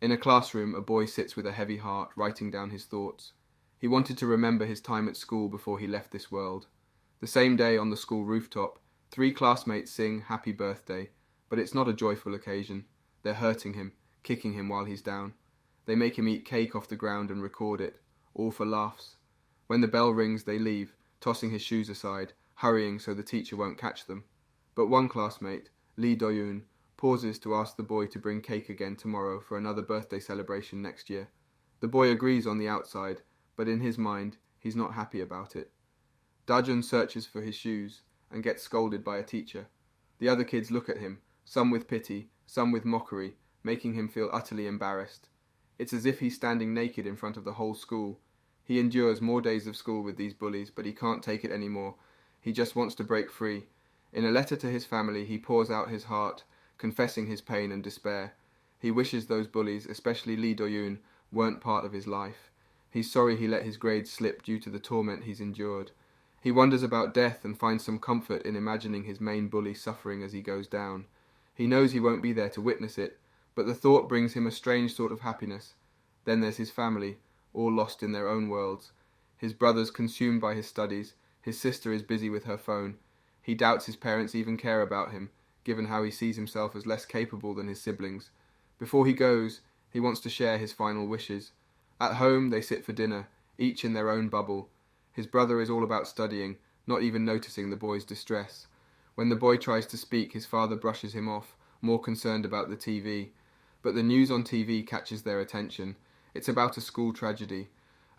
In a classroom, a boy sits with a heavy heart, writing down his thoughts. He wanted to remember his time at school before he left this world. The same day on the school rooftop, 3 classmates sing Happy Birthday, but it's not a joyful occasion. They're hurting him, kicking him while he's down. They make him eat cake off the ground and record it, all for laughs. When the bell rings, they leave, tossing his shoes aside, hurrying so the teacher won't catch them. But one classmate, Lee Do-yoon, pauses to ask the boy to bring cake again tomorrow for another birthday celebration next year. The boy agrees on the outside, but in his mind, he's not happy about it. Dajun searches for his shoes and gets scolded by a teacher. The other kids look at him, some with pity, some with mockery, making him feel utterly embarrassed. It's as if he's standing naked in front of the whole school. He endures more days of school with these bullies, but he can't take it anymore. He just wants to break free. In a letter to his family, he pours out his heart, confessing his pain and despair. He wishes those bullies, especially Lee Do-yoon, weren't part of his life. He's sorry he let his grades slip due to the torment he's endured. He wonders about death and finds some comfort in imagining his main bully suffering as he goes down. He knows he won't be there to witness it, but the thought brings him a strange sort of happiness. Then there's his family, all lost in their own worlds. His brother's consumed by his studies, his sister is busy with her phone. He doubts his parents even care about him, given how he sees himself as less capable than his siblings. Before he goes, he wants to share his final wishes. At home, they sit for dinner, each in their own bubble. His brother is all about studying, not even noticing the boy's distress. When the boy tries to speak, his father brushes him off, more concerned about the TV. But the news on TV catches their attention. It's about a school tragedy.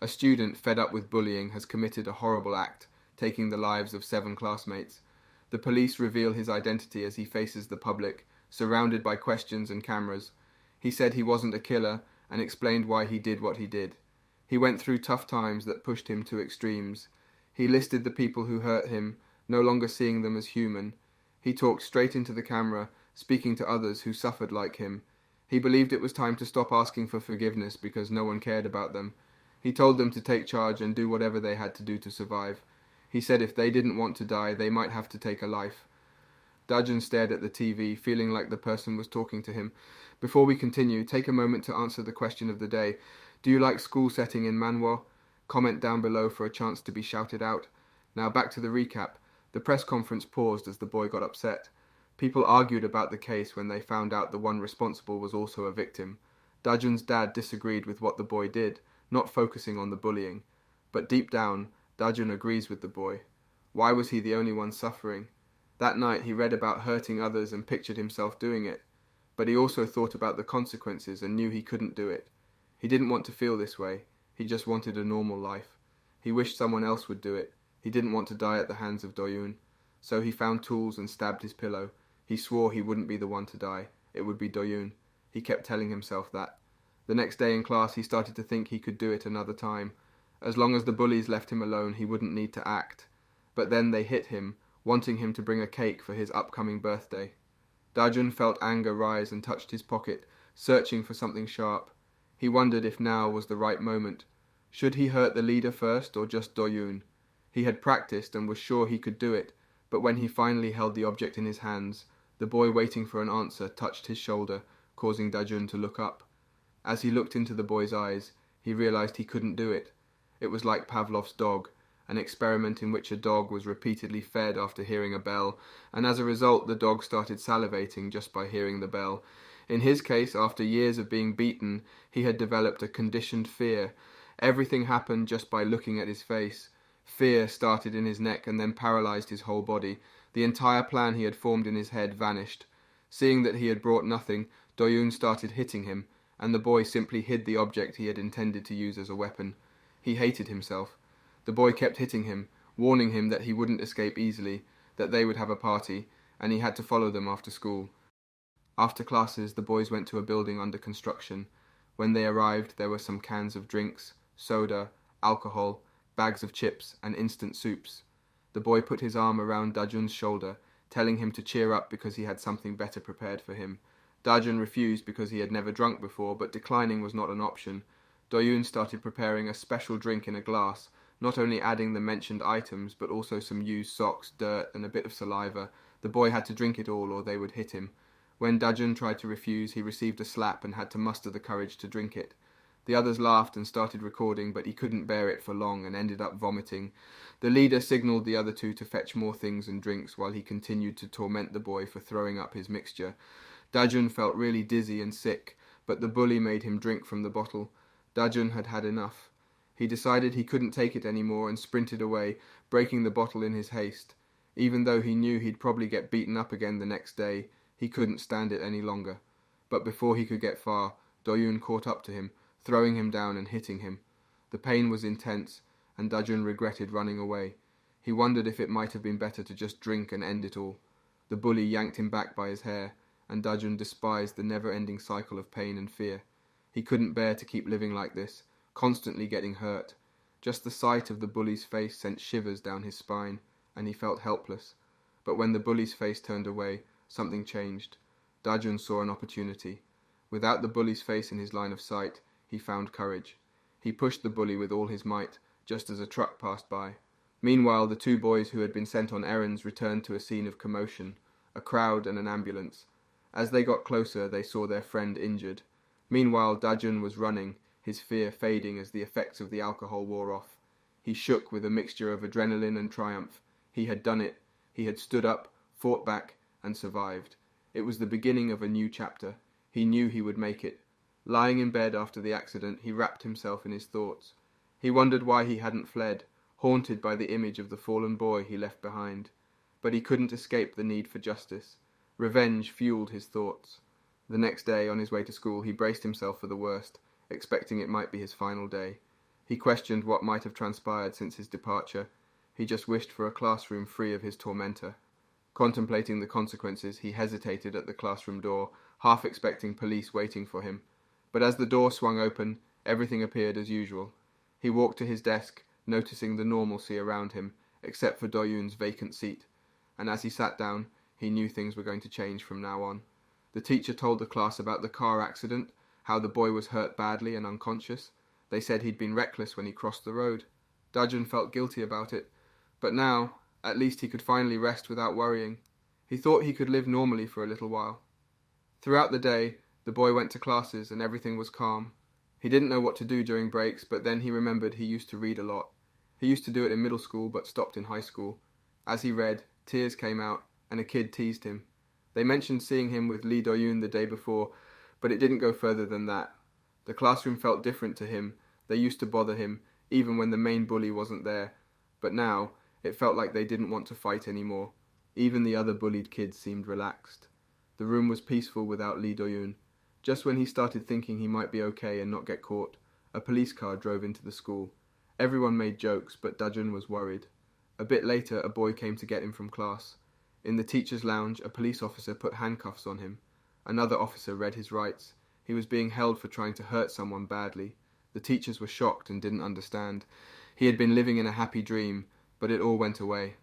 A student, fed up with bullying, has committed a horrible act, taking the lives of 7 classmates. The police reveal his identity as he faces the public, surrounded by questions and cameras. He said he wasn't a killer, and explained why he did what he did. He went through tough times that pushed him to extremes. He listed the people who hurt him, no longer seeing them as human. He talked straight into the camera, speaking to others who suffered like him. He believed it was time to stop asking for forgiveness because no one cared about them. He told them to take charge and do whatever they had to do to survive. He said if they didn't want to die, they might have to take a life. Dajun stared at the TV, feeling like the person was talking to him. Before we continue, take a moment to answer the question of the day. Do you like school setting in Manhwa? Comment down below for a chance to be shouted out. Now back to the recap. The press conference paused as the boy got upset. People argued about the case when they found out the one responsible was also a victim. Dajun's dad disagreed with what the boy did, not focusing on the bullying. But deep down, Dajun agrees with the boy. Why was he the only one suffering? That night he read about hurting others and pictured himself doing it. But he also thought about the consequences and knew he couldn't do it. He didn't want to feel this way. He just wanted a normal life. He wished someone else would do it. He didn't want to die at the hands of Do-yoon. So he found tools and stabbed his pillow. He swore he wouldn't be the one to die. It would be Do-yoon. He kept telling himself that. The next day in class he started to think he could do it another time. As long as the bullies left him alone, he wouldn't need to act. But then they hit him, wanting him to bring a cake for his upcoming birthday. Dajun felt anger rise and touched his pocket, searching for something sharp. He wondered if now was the right moment. Should he hurt the leader first or just Do-yoon? He had practiced and was sure he could do it, but when he finally held the object in his hands, the boy waiting for an answer touched his shoulder, causing Dajun to look up. As he looked into the boy's eyes, he realized he couldn't do it. It was like Pavlov's dog, an experiment in which a dog was repeatedly fed after hearing a bell, and as a result the dog started salivating just by hearing the bell. In his case, after years of being beaten, he had developed a conditioned fear. Everything happened just by looking at his face. Fear started in his neck and then paralyzed his whole body. The entire plan he had formed in his head vanished. Seeing that he had brought nothing, Do-yoon started hitting him, and the boy simply hid the object he had intended to use as a weapon. He hated himself. The boy kept hitting him, warning him that he wouldn't escape easily, that they would have a party, and he had to follow them after school. After classes, the boys went to a building under construction. When they arrived, there were some cans of drinks, soda, alcohol, bags of chips, and instant soups. The boy put his arm around Dajun's shoulder, telling him to cheer up because he had something better prepared for him. Dajun refused because he had never drunk before, but declining was not an option. Do-yoon started preparing a special drink in a glass, not only adding the mentioned items, but also some used socks, dirt, and a bit of saliva. The boy had to drink it all or they would hit him. When Dajun tried to refuse, he received a slap and had to muster the courage to drink it. The others laughed and started recording, but he couldn't bear it for long and ended up vomiting. The leader signaled the other two to fetch more things and drinks while he continued to torment the boy for throwing up his mixture. Dajun felt really dizzy and sick, but the bully made him drink from the bottle. Dajun had had enough. He decided he couldn't take it anymore and sprinted away, breaking the bottle in his haste. Even though he knew he'd probably get beaten up again the next day, he couldn't stand it any longer. But before he could get far, Doyun caught up to him, throwing him down and hitting him. The pain was intense, and Dajun regretted running away. He wondered if it might have been better to just drink and end it all. The bully yanked him back by his hair, and Dajun despised the never-ending cycle of pain and fear. He couldn't bear to keep living like this, constantly getting hurt. Just the sight of the bully's face sent shivers down his spine, and he felt helpless. But when the bully's face turned away, something changed. Dajun saw an opportunity. Without the bully's face in his line of sight, he found courage. He pushed the bully with all his might, just as a truck passed by. Meanwhile, the two boys who had been sent on errands returned to a scene of commotion, a crowd and an ambulance. As they got closer, they saw their friend injured. Meanwhile, Dajun was running, his fear fading as the effects of the alcohol wore off. He shook with a mixture of adrenaline and triumph. He had done it. He had stood up, fought back, and survived. It was the beginning of a new chapter. He knew he would make it. Lying in bed after the accident, he wrapped himself in his thoughts. He wondered why he hadn't fled, haunted by the image of the fallen boy he left behind. But he couldn't escape the need for justice. Revenge fueled his thoughts. The next day, on his way to school, he braced himself for the worst, expecting it might be his final day. He questioned what might have transpired since his departure. He just wished for a classroom free of his tormentor. Contemplating the consequences, he hesitated at the classroom door, half expecting police waiting for him. But as the door swung open, everything appeared as usual. He walked to his desk, noticing the normalcy around him, except for Doyun's vacant seat. And as he sat down, he knew things were going to change from now on. The teacher told the class about the car accident, how the boy was hurt badly and unconscious. They said he'd been reckless when he crossed the road. Dajun felt guilty about it, but now, at least he could finally rest without worrying. He thought he could live normally for a little while. Throughout the day, the boy went to classes and everything was calm. He didn't know what to do during breaks, but then he remembered he used to read a lot. He used to do it in middle school, but stopped in high school. As he read, tears came out, and a kid teased him. They mentioned seeing him with Lee Do-yoon the day before, but it didn't go further than that. The classroom felt different to him. They used to bother him, even when the main bully wasn't there. But now, it felt like they didn't want to fight anymore. Even the other bullied kids seemed relaxed. The room was peaceful without Lee Do-yoon. Just when he started thinking he might be okay and not get caught, a police car drove into the school. Everyone made jokes, but Dajun was worried. A bit later, a boy came to get him from class. In the teacher's lounge, a police officer put handcuffs on him. Another officer read his rights. He was being held for trying to hurt someone badly. The teachers were shocked and didn't understand. He had been living in a happy dream, but it all went away.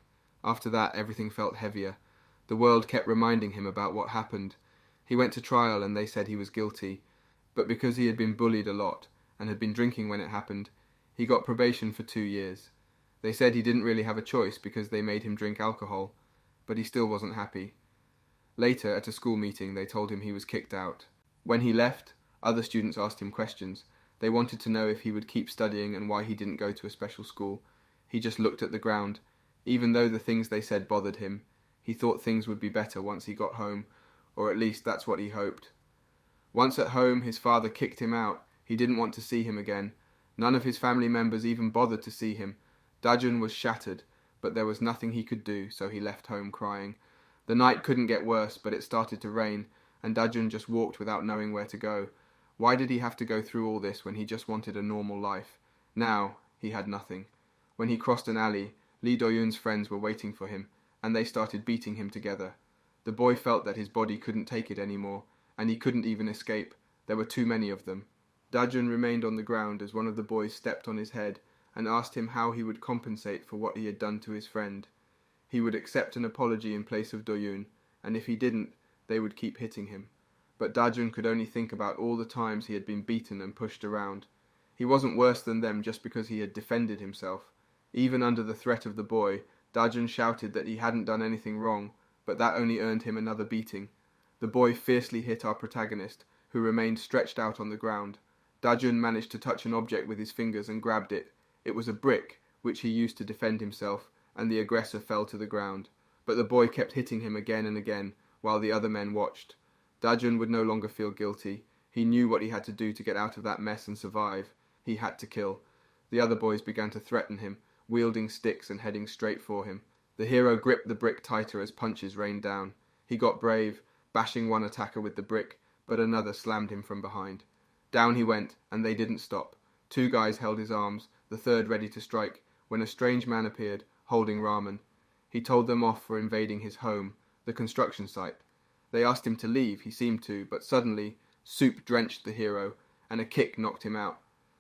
After that, everything felt heavier. The world kept reminding him about what happened. He went to trial and they said he was guilty, but because he had been bullied a lot and had been drinking when it happened, he got probation for 2 years. They said he didn't really have a choice because they made him drink alcohol, but he still wasn't happy. Later, at a school meeting, they told him he was kicked out. When he left, other students asked him questions. They wanted to know if he would keep studying and why he didn't go to a special school. He just looked at the ground. Even though the things they said bothered him, he thought things would be better once he got home, or at least that's what he hoped. Once at home, his father kicked him out. He didn't want to see him again. None of his family members even bothered to see him. Dajun was shattered, but there was nothing he could do, so he left home crying. The night couldn't get worse, but it started to rain, and Dajun just walked without knowing where to go. Why did he have to go through all this when he just wanted a normal life? Now, he had nothing. When he crossed an alley, Lee Do-yoon's friends were waiting for him, and they started beating him together. The boy felt that his body couldn't take it anymore, and he couldn't even escape. There were too many of them. Dajun remained on the ground as one of the boys stepped on his head and asked him how he would compensate for what he had done to his friend. He would accept an apology in place of Do-yoon, and if he didn't, they would keep hitting him. But Dajun could only think about all the times he had been beaten and pushed around. He wasn't worse than them just because he had defended himself. Even under the threat of the boy, Dajun shouted that he hadn't done anything wrong, but that only earned him another beating. The boy fiercely hit our protagonist, who remained stretched out on the ground. Dajun managed to touch an object with his fingers and grabbed it. It was a brick, which he used to defend himself, and the aggressor fell to the ground. But the boy kept hitting him again and again, while the other men watched. Dajun would no longer feel guilty. He knew what he had to do to get out of that mess and survive. He had to kill. The other boys began to threaten him, wielding sticks and heading straight for him. The hero gripped the brick tighter as punches rained down. He got brave, bashing one attacker with the brick, but another slammed him from behind. Down he went, and they didn't stop. 2 guys held his arms, the third ready to strike, when a strange man appeared, holding ramen. He told them off for invading his home, the construction site. They asked him to leave, he seemed to, but suddenly, soup drenched the hero, and a kick knocked him out.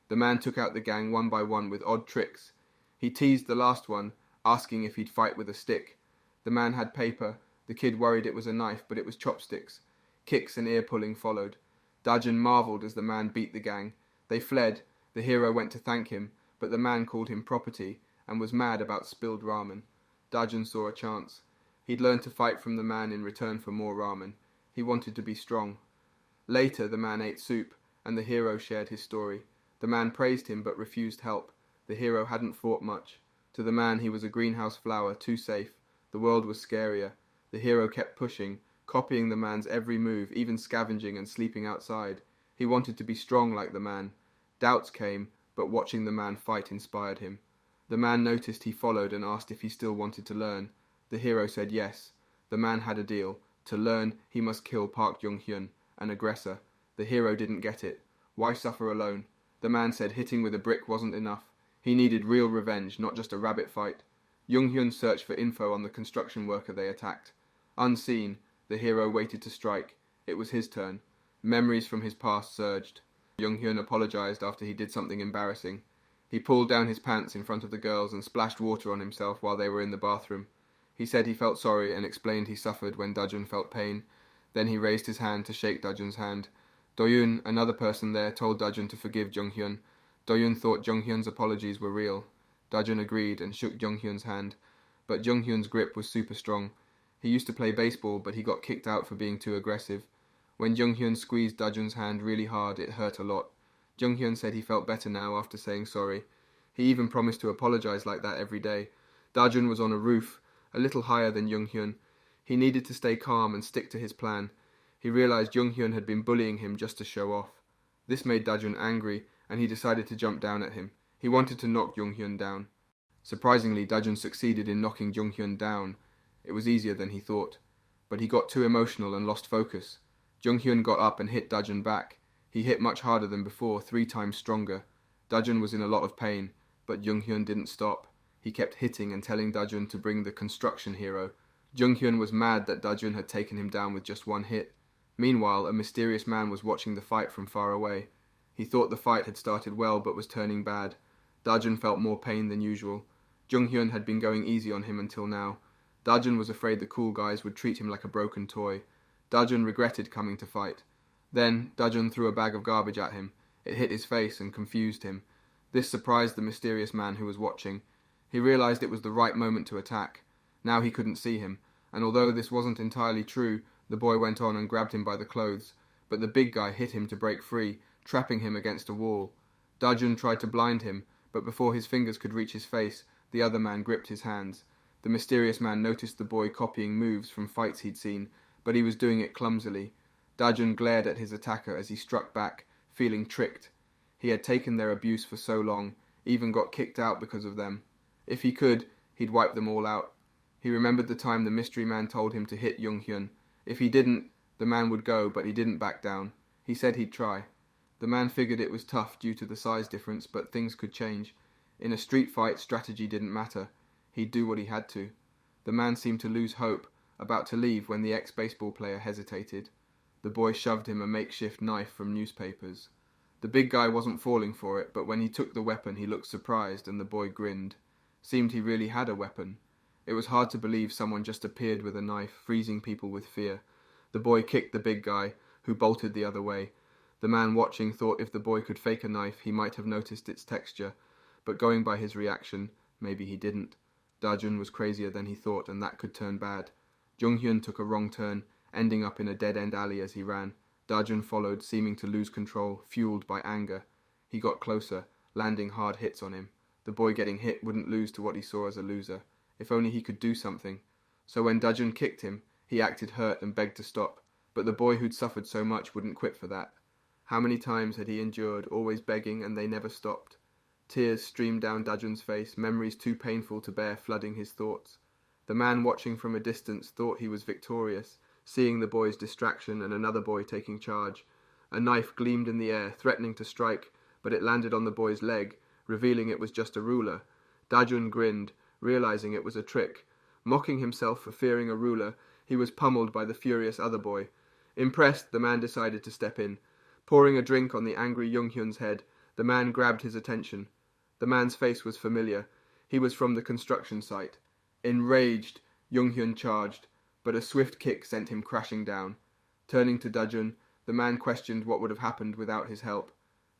The man took out the gang one by one with odd tricks. He teased the last one, asking if he'd fight with a stick. The man had paper. The kid worried it was a knife, but it was chopsticks. Kicks and ear-pulling followed. Dajun marveled as the man beat the gang. They fled. The hero went to thank him, but the man called him property and was mad about spilled ramen. Dajun saw a chance. He'd learned to fight from the man in return for more ramen. He wanted to be strong. Later, the man ate soup, and the hero shared his story. The man praised him but refused help. The hero hadn't fought much. To the man, he was a greenhouse flower, too safe. The world was scarier. The hero kept pushing, copying the man's every move, even scavenging and sleeping outside. He wanted to be strong like the man. Doubts came, but watching the man fight inspired him. The man noticed he followed and asked if he still wanted to learn. The hero said yes. The man had a deal. To learn, he must kill Park Jung-hyun, an aggressor. The hero didn't get it. Why suffer alone? The man said hitting with a brick wasn't enough. He needed real revenge, not just a rabbit fight. Jung-hyun searched for info on the construction worker they attacked. Unseen, the hero waited to strike. It was his turn. Memories from his past surged. Jung-hyun apologized after he did something embarrassing. He pulled down his pants in front of the girls and splashed water on himself while they were in the bathroom. He said he felt sorry and explained he suffered when Dajun felt pain. Then he raised his hand to shake Dajun's hand. Doyun, another person there, told Dajun to forgive Jung-hyun. Doyun thought Jung-hyun's apologies were real. Dajun agreed and shook Jung-hyun's hand. But Jung-hyun's grip was super strong. He used to play baseball, but he got kicked out for being too aggressive. When Jung-hyun squeezed Dajun's hand really hard, it hurt a lot. Jung-hyun said he felt better now after saying sorry. He even promised to apologize like that every day. Dajun was on a roof, a little higher than Jung-hyun. He needed to stay calm and stick to his plan. He realized Jung-hyun had been bullying him just to show off. This made Dajun angry, and he decided to jump down at him. He wanted to knock Jung-hyun down. Surprisingly, Dajun succeeded in knocking Jung-hyun down. It was easier than he thought. But he got too emotional and lost focus. Jung-hyun got up and hit Dajun back. He hit much harder than before, 3 times stronger. Dajun was in a lot of pain, but Jung-hyun didn't stop. He kept hitting and telling Dajun to bring the construction hero. Jung-hyun was mad that Dajun had taken him down with just 1 hit. Meanwhile, a mysterious man was watching the fight from far away. He thought the fight had started well but was turning bad. Dajun felt more pain than usual. Jung-hyun had been going easy on him until now. Dajun was afraid the cool guys would treat him like a broken toy. Dajun regretted coming to fight. Then, Dajun threw a bag of garbage at him. It hit his face and confused him. This surprised the mysterious man who was watching. He realized it was the right moment to attack. Now he couldn't see him, and although this wasn't entirely true, the boy went on and grabbed him by the clothes. But the big guy hit him to break free, trapping him against a wall. Dajun tried to blind him, but before his fingers could reach his face, the other man gripped his hands. The mysterious man noticed the boy copying moves from fights he'd seen, but he was doing it clumsily. Dajun glared at his attacker as he struck back, feeling tricked. He had taken their abuse for so long, even got kicked out because of them. If he could, he'd wipe them all out. He remembered the time the mystery man told him to hit Jung-hyun. If he didn't, the man would go, but he didn't back down. He said he'd try. The man figured it was tough due to the size difference, but things could change. In a street fight, strategy didn't matter. He'd do what he had to. The man seemed to lose hope, about to leave when the ex-baseball player hesitated. The boy shoved him a makeshift knife from newspapers. The big guy wasn't falling for it, but when he took the weapon he looked surprised and the boy grinned. Seemed he really had a weapon. It was hard to believe someone just appeared with a knife, freezing people with fear. The boy kicked the big guy, who bolted the other way. The man watching thought if the boy could fake a knife he might have noticed its texture, but going by his reaction, maybe he didn't. Dajun was crazier than he thought, and that could turn bad. Jung-hyun took a wrong turn, ending up in a dead-end alley as he ran. Dajun followed, seeming to lose control, fueled by anger. He got closer, landing hard hits on him. The boy getting hit wouldn't lose to what he saw as a loser. If only he could do something. So when Dajun kicked him, he acted hurt and begged to stop. But the boy who'd suffered so much wouldn't quit for that. How many times had he endured, always begging, and they never stopped? Tears streamed down Dajun's face, memories too painful to bear flooding his thoughts. The man watching from a distance thought he was victorious, seeing the boy's distraction and another boy taking charge. A knife gleamed in the air, threatening to strike, but it landed on the boy's leg, revealing it was just a ruler. Dajun grinned, realizing it was a trick. Mocking himself for fearing a ruler, he was pummeled by the furious other boy. Impressed, the man decided to step in. Pouring a drink on the angry Junghyun's head, the man grabbed his attention. The man's face was familiar. He was from the construction site. Enraged, Junghyun charged, but a swift kick sent him crashing down. Turning to Dajun, the man questioned what would have happened without his help.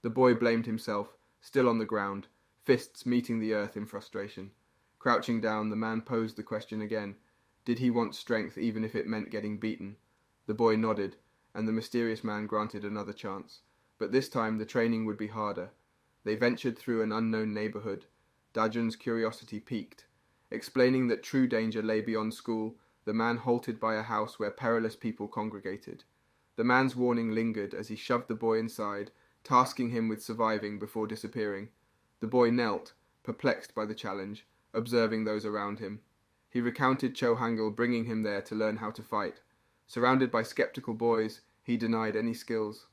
The boy blamed himself, still on the ground, fists meeting the earth in frustration. Crouching down, the man posed the question again. Did he want strength even if it meant getting beaten? The boy nodded, and the mysterious man granted another chance. But this time the training would be harder. They ventured through an unknown neighborhood. Dajun's curiosity piqued. Explaining that true danger lay beyond school, the man halted by a house where perilous people congregated. The man's warning lingered as he shoved the boy inside, tasking him with surviving before disappearing. The boy knelt, perplexed by the challenge, observing those around him. He recounted Cho Hangul bringing him there to learn how to fight. Surrounded by skeptical boys, he denied any skills.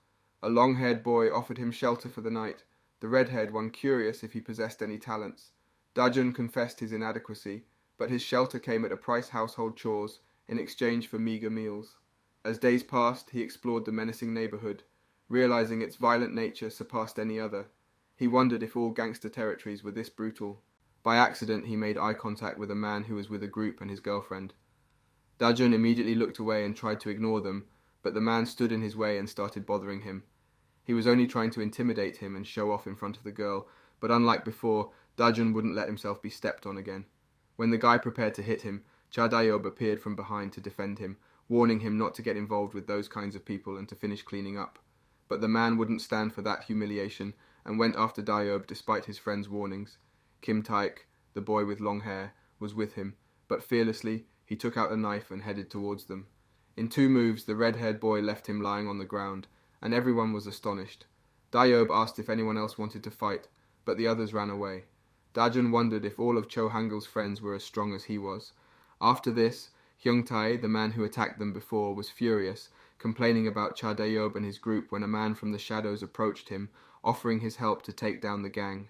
A long-haired boy offered him shelter for the night, the red-haired one curious if he possessed any talents. Dajun confessed his inadequacy, but his shelter came at a price household chores in exchange for meager meals. As days passed, he explored the menacing neighborhood, realizing its violent nature surpassed any other. He wondered if all gangster territories were this brutal. By accident, he made eye contact with a man who was with a group and his girlfriend. Dajun immediately looked away and tried to ignore them, but the man stood in his way and started bothering him. He was only trying to intimidate him and show off in front of the girl, but unlike before, Dajun wouldn't let himself be stepped on again. When the guy prepared to hit him, Cha Dayob appeared from behind to defend him, warning him not to get involved with those kinds of people and to finish cleaning up. But the man wouldn't stand for that humiliation and went after Dayob despite his friend's warnings. Kim Taek, the boy with long hair, was with him, but fearlessly he took out a knife and headed towards them. In 2 moves, the red-haired boy left him lying on the ground, and everyone was astonished. Dayob asked if anyone else wanted to fight, but the others ran away. Dajun wondered if all of Cho Hangul's friends were as strong as he was. After this, Hyung Tae, the man who attacked them before, was furious, complaining about Cha Dayob and his group when a man from the shadows approached him, offering his help to take down the gang.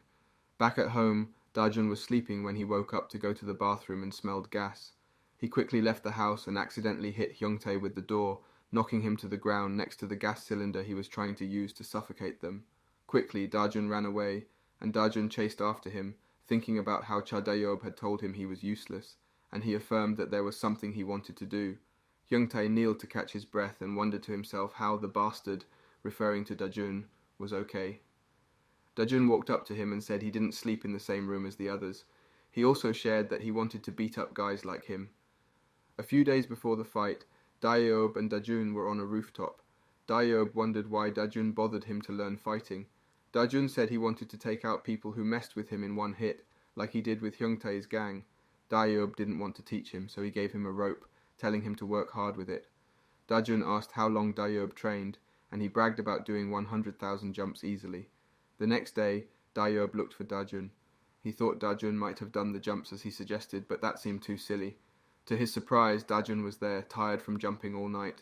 Back at home, Dajun was sleeping when he woke up to go to the bathroom and smelled gas. He quickly left the house and accidentally hit Hyung Tae with the door, knocking him to the ground next to the gas cylinder he was trying to use to suffocate them. Quickly, Dajun ran away, and Dajun chased after him, thinking about how Cha Dayob had told him he was useless, and he affirmed that there was something he wanted to do. Hyung Tae kneeled to catch his breath and wondered to himself how the bastard, referring to Dajun, was okay. Dajun walked up to him and said he didn't sleep in the same room as the others. He also shared that he wanted to beat up guys like him. A few days before the fight, Dayob and Dajun were on a rooftop. Dayob wondered why Dajun bothered him to learn fighting. Dajun said he wanted to take out people who messed with him in one hit, like he did with Hyung Tae's gang. Dayob didn't want to teach him, so he gave him a rope, telling him to work hard with it. Dajun asked how long Dayob trained, and he bragged about doing 100,000 jumps easily. The next day, Dayob looked for Dajun. He thought Dajun might have done the jumps as he suggested, but that seemed too silly. To his surprise, Dajun was there, tired from jumping all night.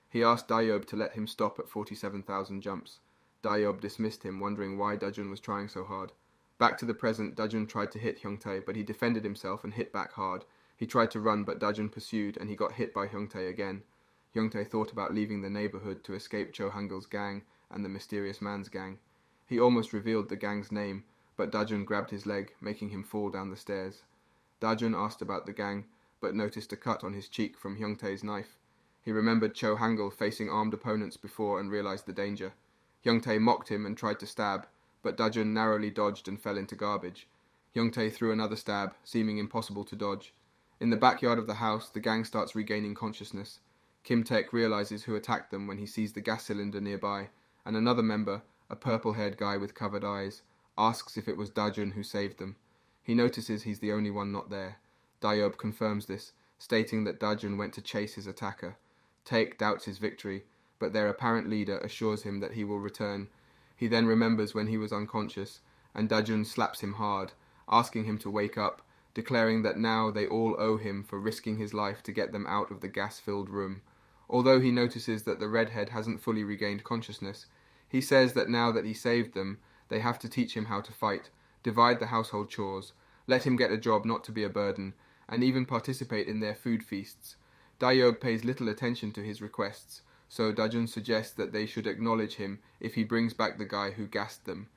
He asked Dayob to let him stop at 47,000 jumps. Dayob dismissed him, wondering why Dajun was trying so hard. Back to the present, Dajun tried to hit Hyung Tae, but he defended himself and hit back hard. He tried to run, but Dajun pursued, and he got hit by Hyung Tae again. Hyung Tae thought about leaving the neighborhood to escape Cho Hangul's gang and the mysterious man's gang. He almost revealed the gang's name, but Dajun grabbed his leg, making him fall down the stairs. Dajun asked about the gang, but noticed a cut on his cheek from Hyung Tae's knife. He remembered Cho Hangul facing armed opponents before and realized the danger. Hyung Tae mocked him and tried to stab, but Dajun narrowly dodged and fell into garbage. Hyung Tae threw another stab, seeming impossible to dodge. In the backyard of the house, the gang starts regaining consciousness. Kim Taek realizes who attacked them when he sees the gas cylinder nearby, and another member, a purple-haired guy with covered eyes, asks if it was Dajun who saved them. He notices he's the only one not there. Dayob confirms this, stating that Dajun went to chase his attacker. Taek doubts his victory, but their apparent leader assures him that he will return. He then remembers when he was unconscious, and Dajun slaps him hard, asking him to wake up, declaring that now they all owe him for risking his life to get them out of the gas-filled room. Although he notices that the redhead hasn't fully regained consciousness, he says that now that he saved them, they have to teach him how to fight, divide the household chores, let him get a job not to be a burden, and even participate in their food feasts. Dayob pays little attention to his requests, so Dajun suggests that they should acknowledge him if he brings back the guy who gassed them.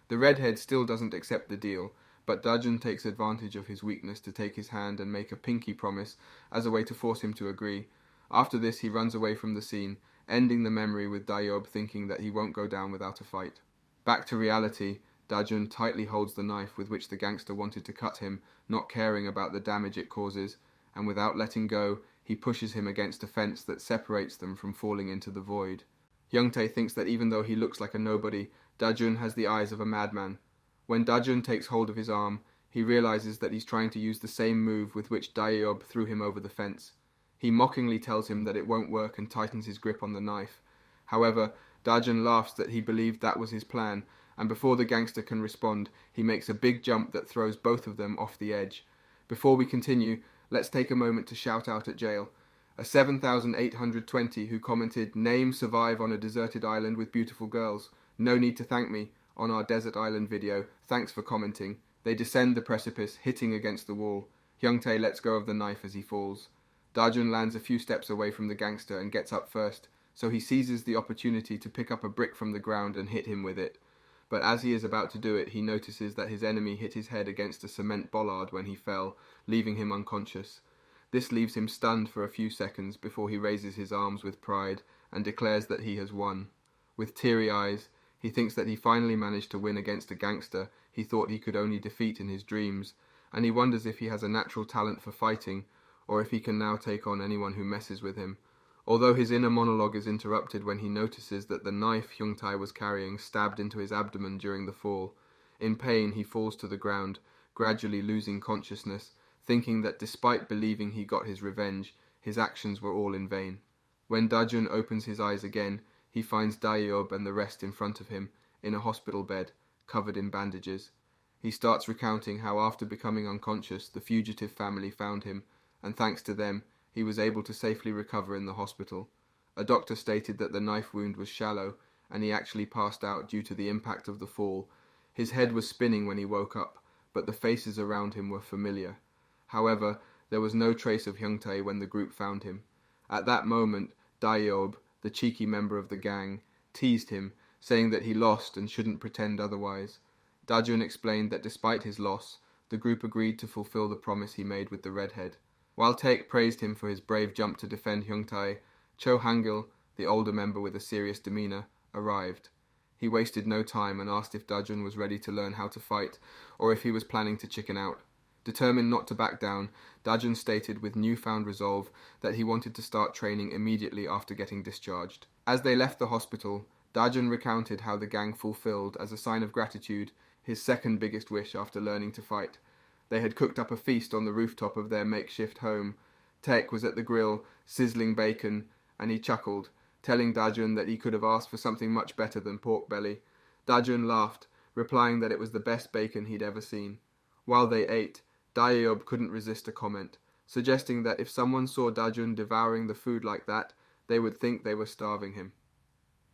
The redhead still doesn't accept the deal, but Dajun takes advantage of his weakness to take his hand and make a pinky promise as a way to force him to agree. After this, he runs away from the scene, ending the memory with Dayob thinking that he won't go down without a fight. Back to reality, Dajun tightly holds the knife with which the gangster wanted to cut him, not caring about the damage it causes, and without letting go, he pushes him against a fence that separates them from falling into the void. Youngtae thinks that even though he looks like a nobody, Dajun has the eyes of a madman. When Dajun takes hold of his arm, he realizes that he's trying to use the same move with which Dayob threw him over the fence. He mockingly tells him that it won't work and tightens his grip on the knife. However, Dajun laughs that he believed that was his plan, and before the gangster can respond, he makes a big jump that throws both of them off the edge. Before we continue, let's take a moment to shout out at jail. A 7,820 who commented, "Name survive on a deserted island with beautiful girls. No need to thank me," on our desert island video. Thanks for commenting. They descend the precipice, hitting against the wall. Youngtae lets go of the knife as he falls. Dajun lands a few steps away from the gangster and gets up first, so he seizes the opportunity to pick up a brick from the ground and hit him with it. But as he is about to do it, he notices that his enemy hit his head against a cement bollard when he fell, leaving him unconscious. This leaves him stunned for a few seconds before he raises his arms with pride and declares that he has won. With teary eyes, he thinks that he finally managed to win against a gangster he thought he could only defeat in his dreams, and he wonders if he has a natural talent for fighting, or if he can now take on anyone who messes with him. Although his inner monologue is interrupted when he notices that the knife Hyungtae was carrying stabbed into his abdomen during the fall. In pain, he falls to the ground, gradually losing consciousness, thinking that despite believing he got his revenge, his actions were all in vain. When Dajun opens his eyes again, he finds Dayob and the rest in front of him, in a hospital bed, covered in bandages. He starts recounting how after becoming unconscious, the fugitive family found him, and thanks to them, he was able to safely recover in the hospital. A doctor stated that the knife wound was shallow, and he actually passed out due to the impact of the fall. His head was spinning when he woke up, but the faces around him were familiar. However, there was no trace of Hyungtae when the group found him. At that moment, Dayob, the cheeky member of the gang, teased him, saying that he lost and shouldn't pretend otherwise. Dajun explained that despite his loss, the group agreed to fulfill the promise he made with the redhead. While Taek praised him for his brave jump to defend Hyungtae, Cho Hangil, the older member with a serious demeanor, arrived. He wasted no time and asked if Dajun was ready to learn how to fight, or if he was planning to chicken out. Determined not to back down, Dajun stated with newfound resolve that he wanted to start training immediately after getting discharged. As they left the hospital, Dajun recounted how the gang fulfilled, as a sign of gratitude, his second biggest wish after learning to fight. They had cooked up a feast on the rooftop of their makeshift home. Taek was at the grill, sizzling bacon, and he chuckled, telling Dajun that he could have asked for something much better than pork belly. Dajun laughed, replying that it was the best bacon he'd ever seen. While they ate, Dayob couldn't resist a comment, suggesting that if someone saw Dajun devouring the food like that, they would think they were starving him.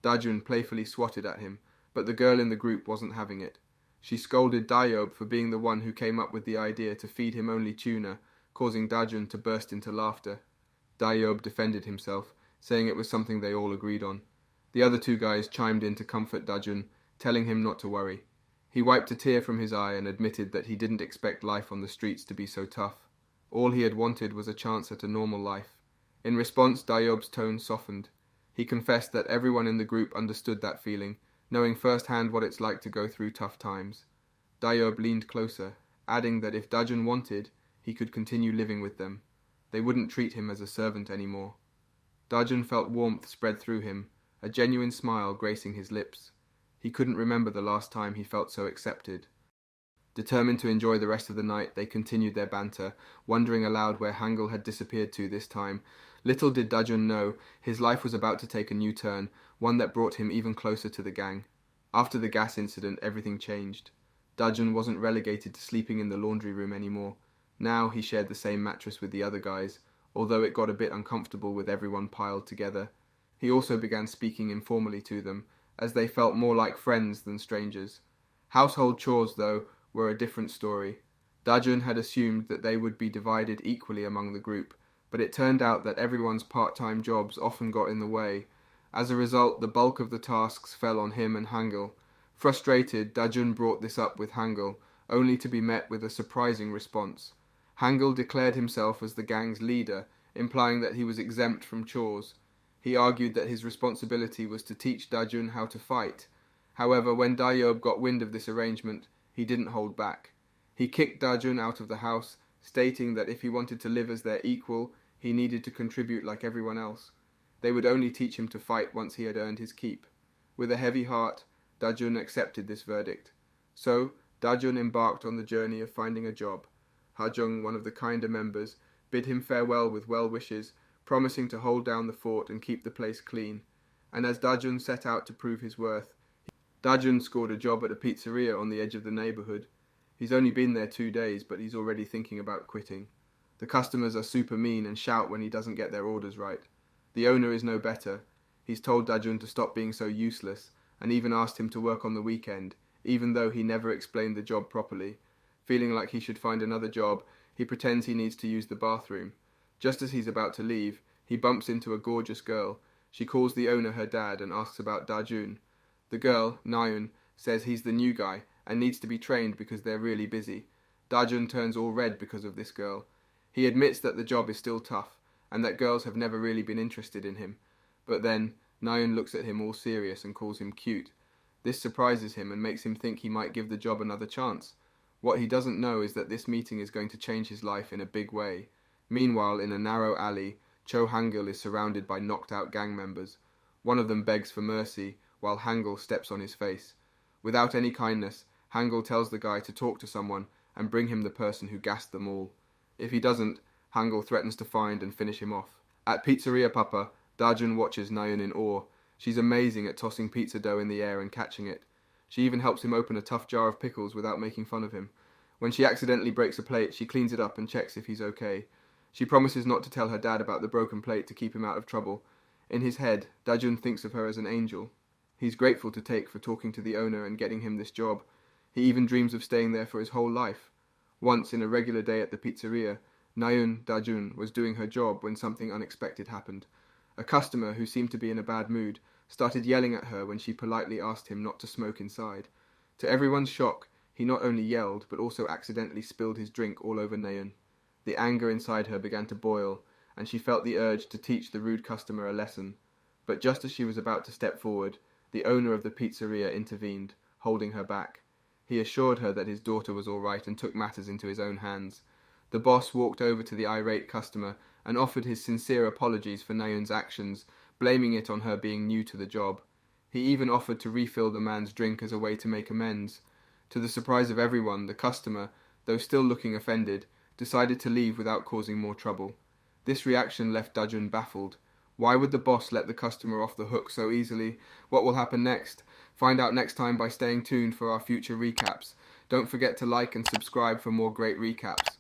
Dajun playfully swatted at him, but the girl in the group wasn't having it. She scolded Dayob for being the one who came up with the idea to feed him only tuna, causing Dajun to burst into laughter. Dayob defended himself, saying it was something they all agreed on. The other two guys chimed in to comfort Dajun, telling him not to worry. He wiped a tear from his eye and admitted that he didn't expect life on the streets to be so tough. All he had wanted was a chance at a normal life. In response, Dayob's tone softened. He confessed that everyone in the group understood that feeling, knowing firsthand what it's like to go through tough times. Dayob leaned closer, adding that if Dajun wanted, he could continue living with them. They wouldn't treat him as a servant anymore. Dajun felt warmth spread through him, a genuine smile gracing his lips. He couldn't remember the last time he felt so accepted. Determined to enjoy the rest of the night, they continued their banter, wondering aloud where Hangul had disappeared to this time. Little did Dajun know, his life was about to take a new turn, one that brought him even closer to the gang. After the gas incident, everything changed. Dajun wasn't relegated to sleeping in the laundry room anymore. Now he shared the same mattress with the other guys, although it got a bit uncomfortable with everyone piled together. He also began speaking informally to them, as they felt more like friends than strangers. Household chores, though, were a different story. Dajun had assumed that they would be divided equally among the group, but it turned out that everyone's part-time jobs often got in the way. As a result, the bulk of the tasks fell on him and Hangul. Frustrated, Dajun brought this up with Hangul, only to be met with a surprising response. Hangul declared himself as the gang's leader, implying that he was exempt from chores. He argued that his responsibility was to teach Dajun how to fight. However, when Dayob got wind of this arrangement, he didn't hold back. He kicked Dajun out of the house, stating that if he wanted to live as their equal, he needed to contribute like everyone else. They would only teach him to fight once he had earned his keep. With a heavy heart, Dajun accepted this verdict. So, Dajun embarked on the journey of finding a job. Hajung, one of the kinder members, bid him farewell with well wishes, promising to hold down the fort and keep the place clean. And as Dajun set out to prove his worth, Dajun scored a job at a pizzeria on the edge of the neighborhood. He's only been there 2 days, but he's already thinking about quitting. The customers are super mean and shout when he doesn't get their orders right. The owner is no better. He's told Dajun to stop being so useless, and even asked him to work on the weekend, even though he never explained the job properly. Feeling like he should find another job, he pretends he needs to use the bathroom. Just as he's about to leave, he bumps into a gorgeous girl. She calls the owner her dad and asks about Dajun. The girl, Nayun, says he's the new guy and needs to be trained because they're really busy. Dajun turns all red because of this girl. He admits that the job is still tough and that girls have never really been interested in him. But then, Nayun looks at him all serious and calls him cute. This surprises him and makes him think he might give the job another chance. What he doesn't know is that this meeting is going to change his life in a big way. Meanwhile, in a narrow alley, Cho Hangul is surrounded by knocked-out gang members. One of them begs for mercy, while Hangul steps on his face. Without any kindness, Hangul tells the guy to talk to someone and bring him the person who gassed them all. If he doesn't, Hangul threatens to find and finish him off. At Pizzeria Papa, Dajun watches Nayun in awe. She's amazing at tossing pizza dough in the air and catching it. She even helps him open a tough jar of pickles without making fun of him. When she accidentally breaks a plate, she cleans it up and checks if he's okay. She promises not to tell her dad about the broken plate to keep him out of trouble. In his head, Dajun thinks of her as an angel. He's grateful to Take for talking to the owner and getting him this job. He even dreams of staying there for his whole life. Once, in a regular day at the pizzeria, Nayun Dajun was doing her job when something unexpected happened. A customer, who seemed to be in a bad mood, started yelling at her when she politely asked him not to smoke inside. To everyone's shock, he not only yelled, but also accidentally spilled his drink all over Nayun. The anger inside her began to boil, and she felt the urge to teach the rude customer a lesson. But just as she was about to step forward, the owner of the pizzeria intervened, holding her back. He assured her that his daughter was all right and took matters into his own hands. The boss walked over to the irate customer and offered his sincere apologies for Nayun's actions, blaming it on her being new to the job. He even offered to refill the man's drink as a way to make amends. To the surprise of everyone, the customer, though still looking offended, decided to leave without causing more trouble. This reaction left Dajun baffled. Why would the boss let the customer off the hook so easily? What will happen next? Find out next time by staying tuned for our future recaps. Don't forget to like and subscribe for more great recaps.